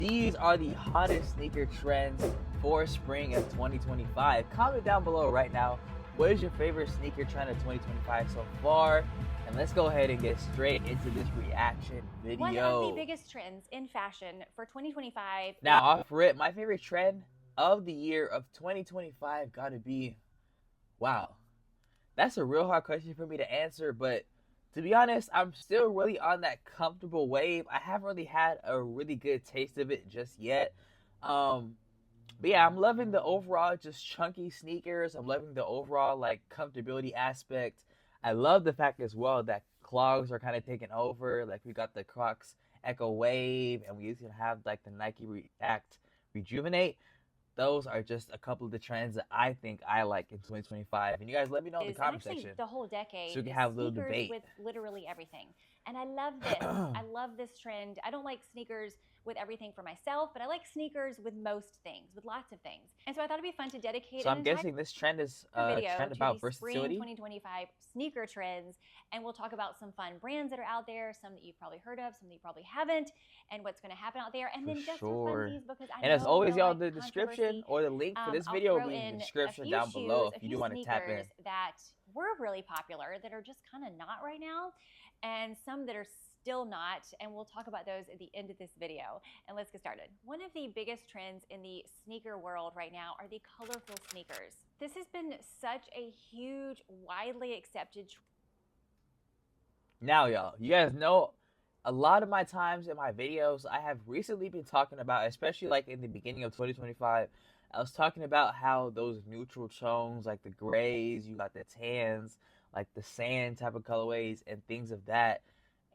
These are the hottest sneaker trends for spring of 2025. Comment down below right now, what is your favorite sneaker trend of 2025 so far? And let's go ahead and get straight into this reaction video. One of the biggest trends in fashion for 2025. Now, off rip, my favorite trend of the year of 2025 gotta be, wow, that's a real hard question for me to answer, but to be honest, I'm still really on that comfortable wave. I haven't really had a really good taste of it just yet. Um, but yeah, I'm loving the overall just chunky sneakers. I'm loving the overall like comfortability aspect. I love the fact as well that clogs are kind of taking over. Like we got the Crocs Echo Wave, and we used to have like the Nike React Rejuvenate. Those are just a couple of the trends that I think I like in 2025. And you guys let me know in the comment section. The whole decade, so we can have a little debate. With literally everything. And I love this. I love this trend. I don't like sneakers with everything for myself, but I like sneakers with most things, with lots of things. And so I thought it'd be fun to dedicate. So I'm guessing this trend is a trend about versatility. Spring 2025 sneaker trends, and we'll talk about some fun brands that are out there, some that you've probably heard of, some that you probably haven't, and what's going to happen out there. And then just for funsies, because I know as always, y'all, like the description or the link for this video will be in the description down below if you do want to tap in. That were really popular that are just kind of not right now, and some that are still not, and we'll talk about those at the end of this video. And let's get started. One of the biggest trends in the sneaker world right now are the colorful sneakers. This has been such a huge, widely accepted Now, y'all, you guys know a lot of my times in my videos, I have recently been talking about, especially like in the beginning of 2025, I was talking about how those neutral tones, like the grays, you got the tans, like the sand type of colorways and things of that.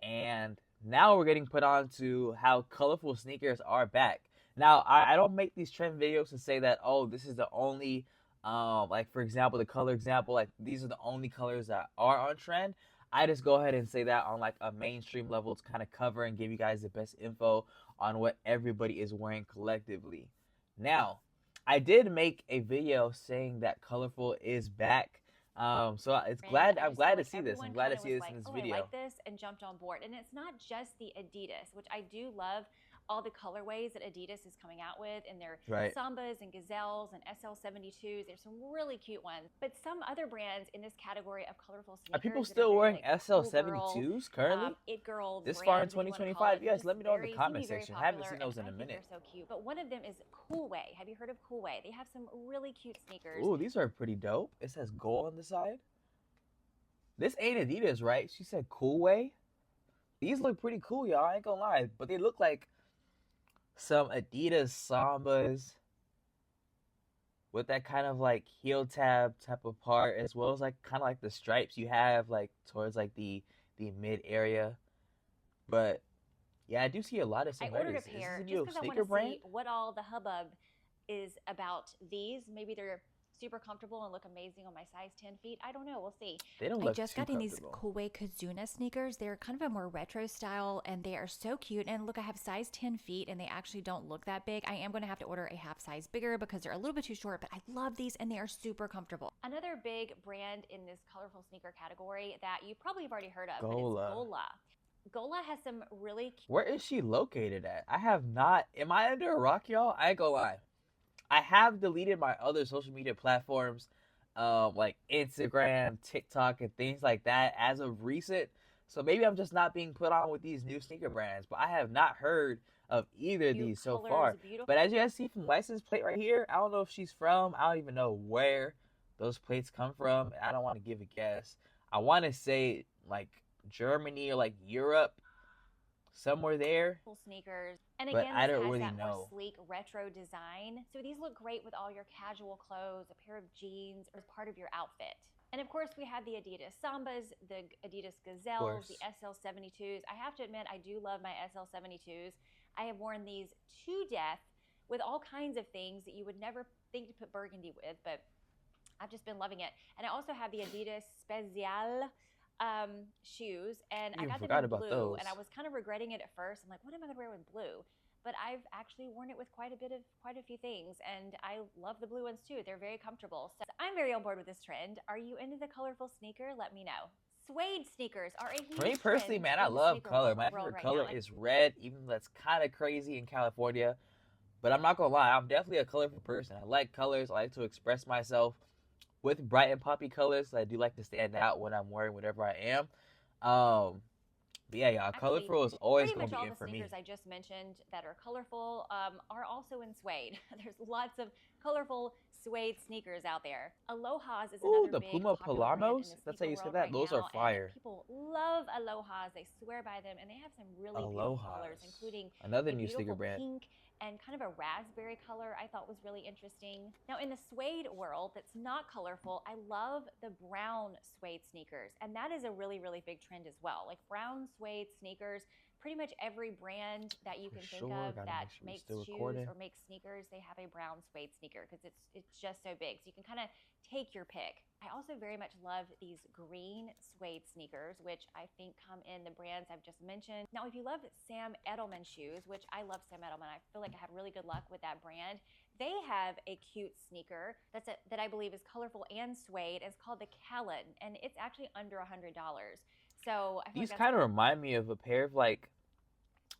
And now we're getting put on to how colorful sneakers are back. Now, I don't make these trend videos to say that, oh, this is the only, like, for example, the color example, like, these are the only colors that are on trend. I just go ahead and say that on, like, a mainstream level to kind of cover and give you guys the best info on what everybody is wearing collectively. Now, I did make a video saying that colorful is back. So I'm glad to see this. I'm glad to see this in this video. I like this and jumped on board. And it's not just the Adidas, which I do love all the colorways that Adidas is coming out with in their Sambas and Gazelles and SL72s. There's some really cute ones. But some other brands in this category of colorful sneakers. Are people still wearing SL72s currently? It Girl this far in 2025? Yes, let me know in the comment section. I haven't seen those in a minute. They're so cute. But one of them is Coolway. Have you heard of Coolway? They have some really cute sneakers. Ooh, these are pretty dope. It says gold on the side. This ain't Adidas, right? She said Coolway. These look pretty cool, y'all. I ain't gonna lie. But they look like some Adidas Sambas with that kind of like heel tab type of part, as well as like kind of like the stripes you have like towards like the mid area. But yeah, I do see a lot of similarities. I ordered a pair just because I want to see what all the hubbub is about these. Maybe they're super comfortable and look amazing on my size 10 feet. I don't know. We'll see. They don't look I just got in these Coolway Kazuna sneakers. They're kind of a more retro style, and they are so cute. And look, I have size 10 feet, and they actually don't look that big. I am going to have to order a half size bigger because they're a little bit too short, but I love these, and they are super comfortable. Another big brand in this colorful sneaker category that you probably have already heard of, Gola. But it's Gola. Gola has some really cute... Where is she located at? I have not... Am I under a rock, y'all? I ain't gonna lie. I have deleted my other social media platforms, like Instagram, TikTok, and things like that as of recent. So maybe I'm just not being put on with these new sneaker brands. But I have not heard of either of these so far. But as you guys see from the license plate right here, I don't know if she's from. I don't even know where those plates come from. I don't want to give a guess. I want to say like Germany or like Europe, somewhere there. Sneakers. And but again, I don't this has really that know. More sleek retro design. So these look great with all your casual clothes, a pair of jeans, or as part of your outfit. And of course, we have the Adidas Sambas, the Adidas Gazelles, the SL72s. I have to admit, I do love my SL72s. I have worn these to death with all kinds of things that you would never think to put burgundy with, but I've just been loving it. And I also have the Adidas Special shoes, and I got them in blue, and I was kind of regretting it at first. I'm like, what am I gonna wear with blue? But I've actually worn it with quite a few things, and I love the blue ones too. They're very comfortable. So I'm very on board with this trend. Are you into the colorful sneaker? Let me know. Suede sneakers are a huge For me personally, trend man, I in the love sneaker color. My world favorite right color now. is red, even though that's kind of crazy in California. But I'm not gonna lie, I'm definitely a colorful person. I like colors. I like to express myself with bright and poppy colors. I do like to stand out when I'm wearing whatever I am. Um, but yeah, y'all, Actually, colorful is always pretty gonna much be all in the for me. sneakers I just mentioned that are colorful are also in suede. There's lots of colorful suede sneakers out there. Aloha's is Ooh, another the big Puma popular brand in Palamos. the That's how sneaker you say world that. right Those are now, and fire. people love Aloha's. They swear by them, and they have some really beautiful colors, Alohas. including Another a new sneaker beautiful brand. pink and kind of a raspberry color I thought was really interesting. Now, in the suede world that's not colorful, I love the brown suede sneakers, and that is a really, really big trend as well. Like brown suede sneakers, pretty much every brand that you For can think sure. of Gotta that make sure we makes still shoes recording. or makes sneakers, they have a brown suede sneaker because it's just so big. So you can kind of take your pick. I also very much love these green suede sneakers, which I think come in the brands I've just mentioned. Now, if you love Sam Edelman shoes, which I love Sam Edelman, I feel like I have really good luck with that brand. They have a cute sneaker that I believe is colorful and suede. It's called the Callan, and it's actually under $100. So I feel These like kind of that's remind me of a pair of like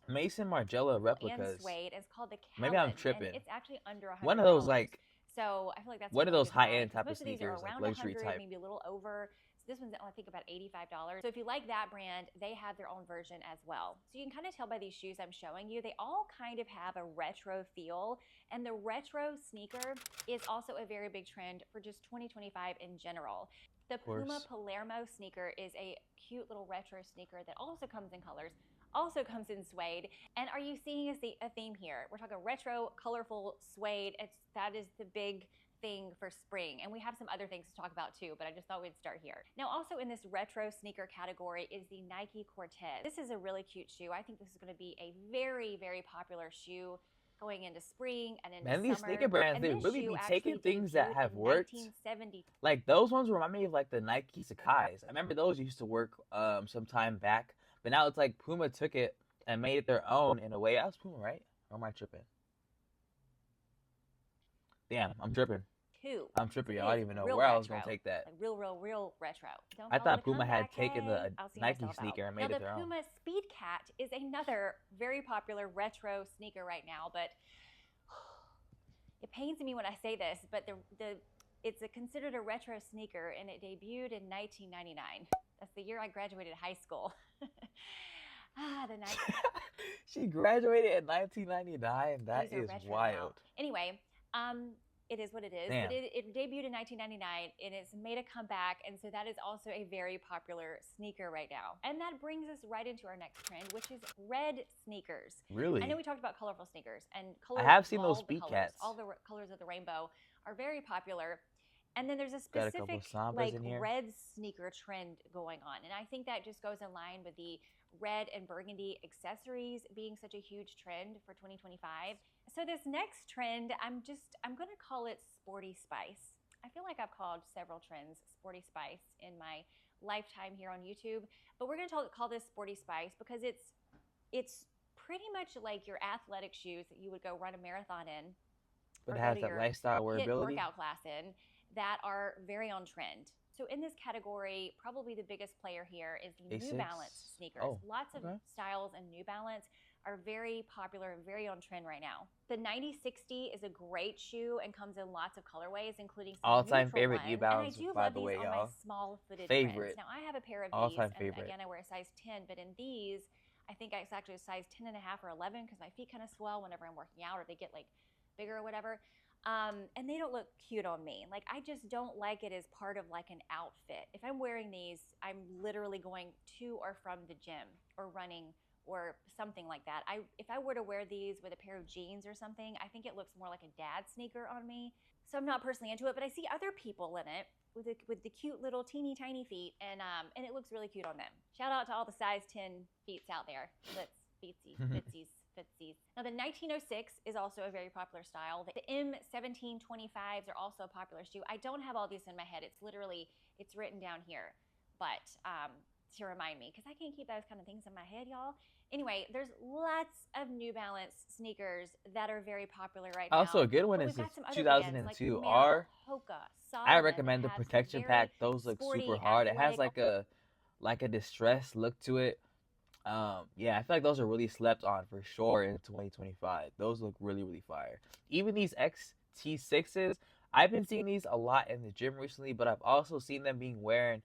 Mason Margiela and replicas. suede. It's called the Maybe I'm Callan, and tripping. it's actually under $100. One of those like So I feel like that's a one of really those good high design end because type of most of these are sneakers, like around luxury 100, type. maybe a little over. So this one's I think about $85. So if you like that brand, they have their own version as well. So you can kind of tell by these shoes I'm showing you, they all kind of have a retro feel, and the retro sneaker is also a very big trend for just 2025 in general. The Puma Palermo sneaker is a cute little retro sneaker that also comes in colors, also comes in suede. And are you seeing a theme here? We're talking retro, colorful suede. That is the big thing for spring. And we have some other things to talk about too, but I just thought we'd start here. Now, also in this retro sneaker category is the Nike Cortez. This is a really cute shoe. I think this is going to be a very, very popular shoe going into spring and into Man, these summer. sneaker brands, And they this really shoe be actually taking things that debuted have in worked. 1970. Like those ones remind me of like the Nike Sakai's. I remember those used to work some time back, but now it's like Puma took it and made it their own in a way. That was Puma, right? Or am I tripping? Damn, I'm tripping. I'm tripping, y'all. I didn't even know where I was gonna take that. Like real retro. Don't I call it thought a Puma had comeback, taken hey? the I'll see Nike myself out. sneaker and Now, made it the their own. Puma Speed Cat is another very popular retro sneaker right now, but it pains me when I say this, but it's considered a retro sneaker, and it debuted in 1999. That's the year I graduated high school. The Nike. She graduated in 1999. That is wild. Now. Anyway, it is what it is. Damn. But it debuted in 1999, and it's made a comeback, and so that is also a very popular sneaker right now. And that brings us right into our next trend, which is red sneakers. Really? I know we talked about colorful sneakers, and colors. I have seen those Speed Cats. All the colors of the rainbow are very popular. And then there's a specific red sneaker trend going on. And I think that just goes in line with the red and burgundy accessories being such a huge trend for 2025. So this next trend, I'm going to call it sporty spice. I feel like I've called several trends sporty spice in my lifetime here on YouTube, but we're going to call this sporty spice because it's pretty much like your athletic shoes that you would go run a marathon in. But it has that lifestyle wearability. Workout class in that are very on trend. So in this category, probably the biggest player here is the New Balance sneakers. Lots of styles and New Balance are very popular and very on trend right now. The 9060 is a great shoe and comes in lots of colorways, including some all-time favorite ones. New Balance, and I do by love the these way, on y'all. my small-footed Favorite. friends. Now I have a pair of all-time these, and favorite. again I wear a size 10, but in these, I think it's actually a size 10 and a half or 11 because my feet kind of swell whenever I'm working out or they get like bigger or whatever. And they don't look cute on me. Like, I just don't like it as part of like an outfit. If I'm wearing these, I'm literally going to or from the gym or running or something like that. If I were to wear these with a pair of jeans or something, I think it looks more like a dad sneaker on me. So I'm not personally into it, but I see other people in it with the cute little teeny tiny feet, and it looks really cute on them. Shout out to all the size 10 feet out there. Footsies. Now the 1906 is also a very popular style. The M1725s are also a popular shoe. I don't have all these in my head. It's written down here, but to remind me, because I can't keep those kind of things in my head, y'all. Anyway, there's lots of New Balance sneakers that are very popular right now. Also, a good one is the 2002 R. I recommend the protection pack. Those look super hard. It has like a like a distressed look to it. Yeah, I feel like those are really slept on for sure in 2025. Those look really, really fire. Even these XT6s, I've been seeing these a lot in the gym recently, but I've also seen them being wearing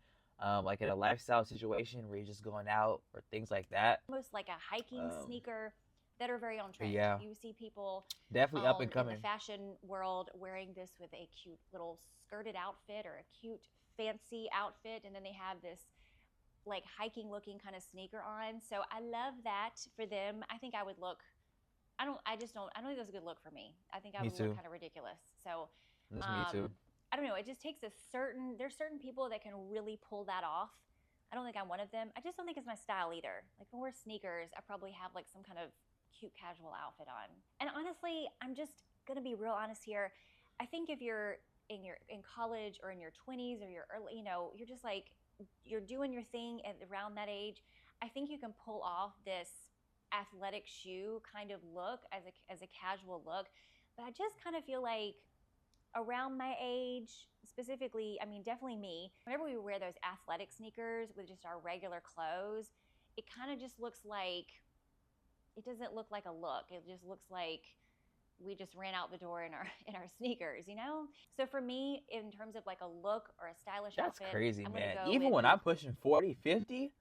like in a lifestyle situation where you're just going out or things like that. Almost like a hiking sneaker that are very on trend. Yeah, You see people definitely up and in the coming. fashion world wearing this with a cute little skirted outfit or a cute fancy outfit, and then they have this like hiking looking kind of sneaker on. So I love that for them. I think I would look, I don't think that's a good look for me. I think I Me would look too. kind of ridiculous. So That's me um, too. I don't know. It just takes there's certain people that can really pull that off. I don't think I'm one of them. I just don't think it's my style either. Like if I wear sneakers, I probably have like some kind of cute casual outfit on. And honestly, I'm just gonna be real honest here. I think if you're in college or in your 20s or you're early, you're just like you're doing your thing at around that age, I think you can pull off this athletic shoe kind of look as a casual look. But I just kind of feel like around my age, specifically, I mean, definitely me, whenever we wear those athletic sneakers with just our regular clothes, it kind of just looks like it doesn't look like a look. It just looks like we just ran out the door in our sneakers, you know? So for me, in terms of like a look or a stylish That's outfit, crazy, I'm gonna man. go Even with when I'm pushing 40, 50,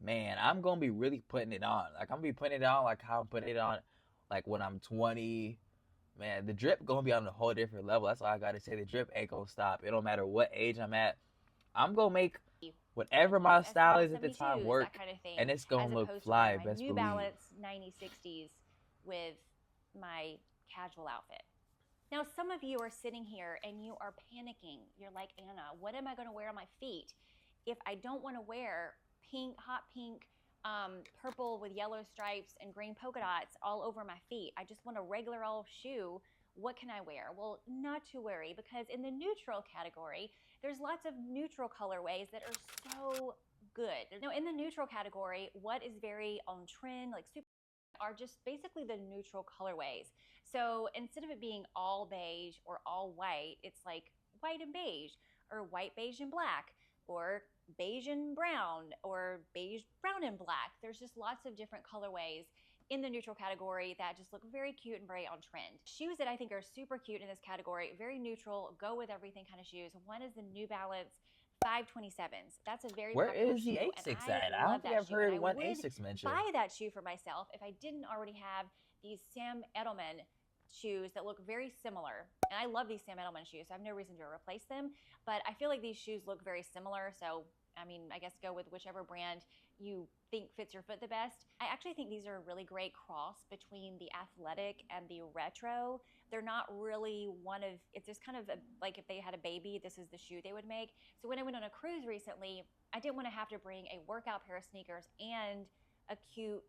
man, I'm gonna be really putting it on. Like I'm gonna be putting it on like how I'm putting it on like when I'm 20. Man, the drip gonna be on a whole different level. That's all I gotta say. The drip ain't gonna stop. It don't matter what age I'm at. I'm gonna make whatever my style is at the time work, that kind of thing, and it's as gonna look opposed to fly. wearing my Best New believe. Balance 9060s with my casual outfit. Now, some of you are sitting here and you are panicking. You're like, Anna, what am I going to wear on my feet if I don't want to wear pink, hot pink, purple with yellow stripes and green polka dots all over my feet? I just want a regular old shoe. What can I wear? Well, not to worry, because in the neutral category, there's lots of neutral colorways that are so good. Now, in the neutral category, what is very on trend, like super, are just basically the neutral colorways. So instead of it being all beige or all white, it's like white and beige, or white, beige, and black, or beige and brown, or beige, brown, and black. There's just lots of different colorways in the neutral category that just look very cute and very on trend. Shoes that I think are super cute in this category, very neutral, go with everything kind of shoes. One is the New Balance 527s. That's a very Where popular is the shoe, and A6 I at? I love don't think that I've shoe. And heard I one would A6 mentioned. buy that shoe for myself if I didn't already have these Sam Edelman shoes that look very similar. And I love these Sam Edelman shoes, so I have no reason to replace them. But I feel like these shoes look very similar, so I mean, I guess go with whichever brand you think fits your foot the best. I actually think these are a really great cross between the athletic and the retro. They're not really it's just kind of like if they had a baby, this is the shoe they would make. So when I went on a cruise recently, I didn't want to have to bring a workout pair of sneakers and a cute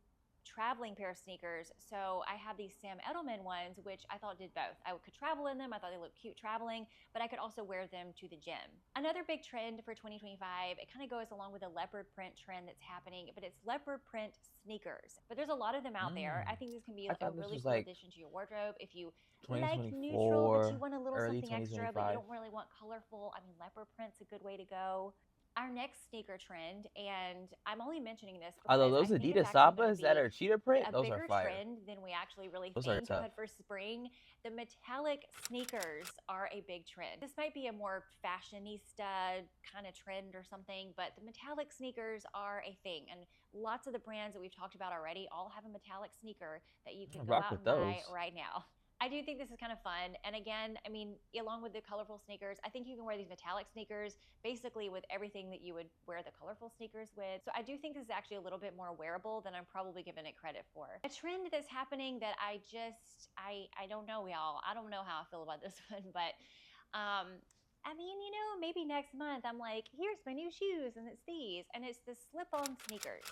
traveling pair of sneakers. So I have these Sam Edelman ones, which I thought did both. I could travel in them. I thought they looked cute traveling, but I could also wear them to the gym. Another big trend for 2025, it kind of goes along with the leopard print trend that's happening, but it's leopard print sneakers. But there's a lot of them out there. I think this can be I a thought this really was cool like addition to your wardrobe if you like neutral, but 2024, you want a little early something extra, but you 2025. don't really want colorful. I mean, leopard print's a good way to go. Our next sneaker trend, and I'm only mentioning this Although because those I think Adidas it's actually going to Sambas that be are cheetah print, a those are bigger fire. trend than we actually really Those are think. tough. But for spring, the metallic sneakers are a big trend. This might be a more fashionista kind of trend or something, but the metallic sneakers are a thing. And lots of the brands that we've talked about already all have a metallic sneaker that you can go Rock out with and buy those. right now. I do think this is kind of fun. And again, I mean, along with the colorful sneakers, I think you can wear these metallic sneakers basically with everything that you would wear the colorful sneakers with. So I do think this is actually a little bit more wearable than I'm probably giving it credit for. A trend that's happening that I don't know, y'all. I don't know how I feel about this one, but I mean, maybe next month I'm like, here's my new shoes, and it's these, and it's the slip-on sneakers.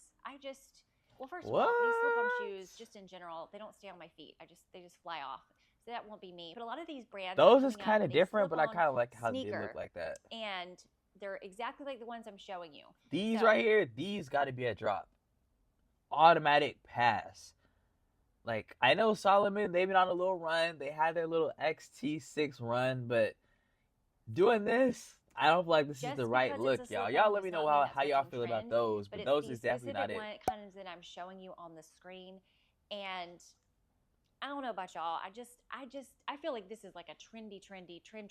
Well, first of all, these slip-on shoes, just in general, they don't stay on my feet. They just fly off. So that won't be me. But a lot of these brands Those are is coming kind out of with a different, but I slip-on kind of like how they sneaker, look like that. and they're exactly like the ones I'm showing you. These right here, these got to be a drop. Automatic pass. Like, I know Solomon, they've been on a little run. They had their little XT6 run, but doing this, I don't feel like this is Just the right because look, it's a y'all. slip-on Y'all let does me not know mean that's how what's y'all on feel about trend, those, but but it's those the is definitely not specific it. one kinds that I'm showing you on the screen. And I don't know about y'all. I feel like this is like a trendy trend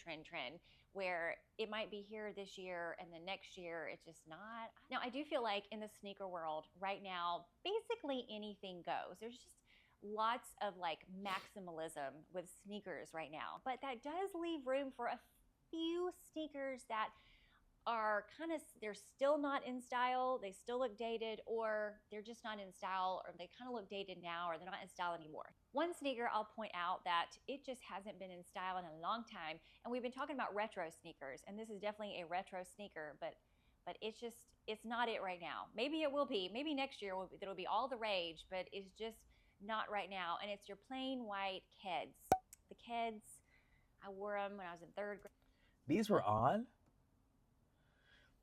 where it might be here this year and then next year it's just not. Now, I do feel like in the sneaker world right now, basically anything goes. There's just lots of like maximalism with sneakers right now, but that does leave room for a few sneakers that are kind of, they're still not in style, they still look dated, or they're just not in style, or they kind of look dated now, or they're not in style anymore. One sneaker I'll point out that it just hasn't been in style in a long time, and we've been talking about retro sneakers, and this is definitely a retro sneaker, but it's not it right now. Maybe it will be, maybe next year it'll be all the rage, but it's just not right now. And it's your plain white Keds. The Keds, I wore them when I was in 3rd grade. These were on?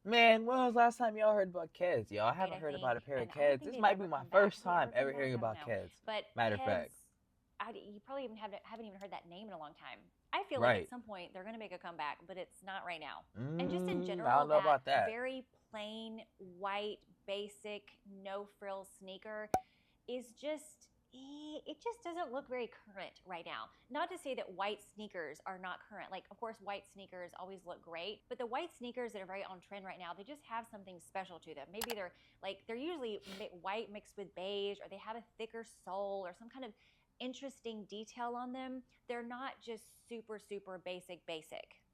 Man, when was the last time y'all heard about Keds, y'all? I haven't heard about a pair of Keds. This might be my first time ever hearing about Keds. But matter of fact, you probably haven't even heard that name in a long time. I feel like at some point they're going to make a comeback, but it's not right now. And just in general, I don't know about that. Very plain white, basic, no frills sneaker is just, it just doesn't look very current right now. Not to say that white sneakers are not current. Like, of course, white sneakers always look great, but the white sneakers that are very on trend right now, they just have something special to them. Maybe they're usually white mixed with beige, or they have a thicker sole or some kind of interesting detail on them. They're not just super, super basic.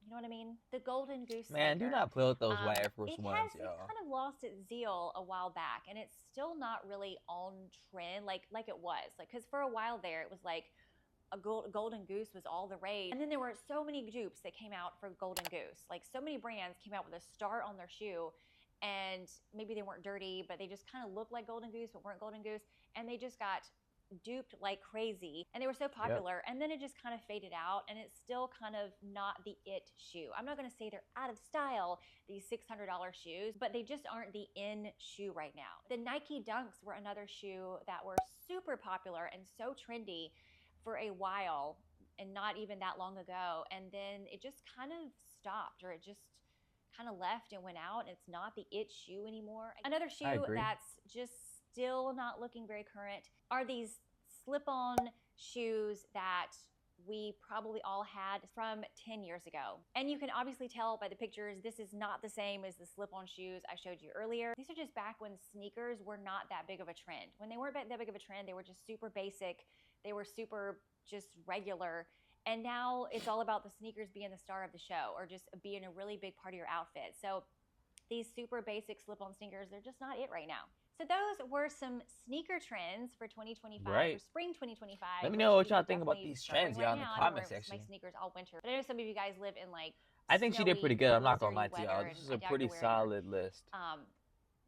You know what I mean? The Golden Goose Man, sneaker, do not play with those white Air Force Ones, It's kind of lost its zeal a while back, and it's still not really on trend like it was. Like, because for a while there, it was like a Golden Goose was all the rage. And then there were so many dupes that came out for Golden Goose. Like, so many brands came out with a star on their shoe, and maybe they weren't dirty, but they just kind of looked like Golden Goose but weren't Golden Goose, and they just got duped like crazy, and they were so popular. And then it just kind of faded out, and it's still kind of not the it shoe. I'm not going to say they're out of style, these $600 shoes, but they just aren't the in shoe right now. The Nike Dunks were another shoe that were super popular and so trendy for a while, and not even that long ago, and then it just kind of stopped, or it just kind of left and went out. It's not the it shoe anymore. Another shoe that's just still not looking very current are these slip-on shoes that we probably all had from 10 years ago. And you can obviously tell by the pictures, this is not the same as the slip-on shoes I showed you earlier. These are just back when sneakers were not that big of a trend. When they weren't that big of a trend, they were just super basic. They were super just regular. And now it's all about the sneakers being the star of the show, or just being a really big part of your outfit. So these super basic slip-on sneakers, they're just not it right now. So those were some sneaker trends for 2025, for spring 2025. Let me know what y'all think about these trends, y'all, in the comment section. My sneakers all winter, but I know some of you guys live in like I think she did pretty good. I'm not gonna lie to y'all. This is a pretty solid list.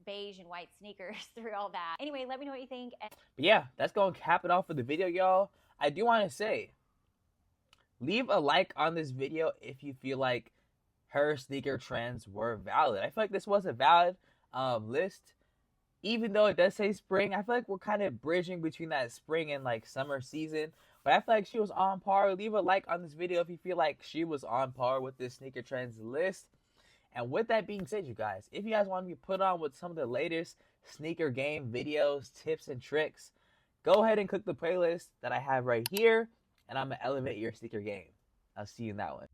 Beige and white sneakers through all that. Anyway, let me know what you think. But yeah, that's gonna cap it off for the video, y'all. I do want to say, leave a like on this video if you feel like her sneaker trends were valid. I feel like this was a valid list. Even though it does say spring, I feel like we're kind of bridging between that spring and like summer season. But I feel like she was on par. Leave a like on this video if you feel like she was on par with this sneaker trends list. And with that being said, you guys, if you guys want to be put on with some of the latest sneaker game videos, tips, and tricks, go ahead and click the playlist that I have right here, and I'm going to elevate your sneaker game. I'll see you in that one.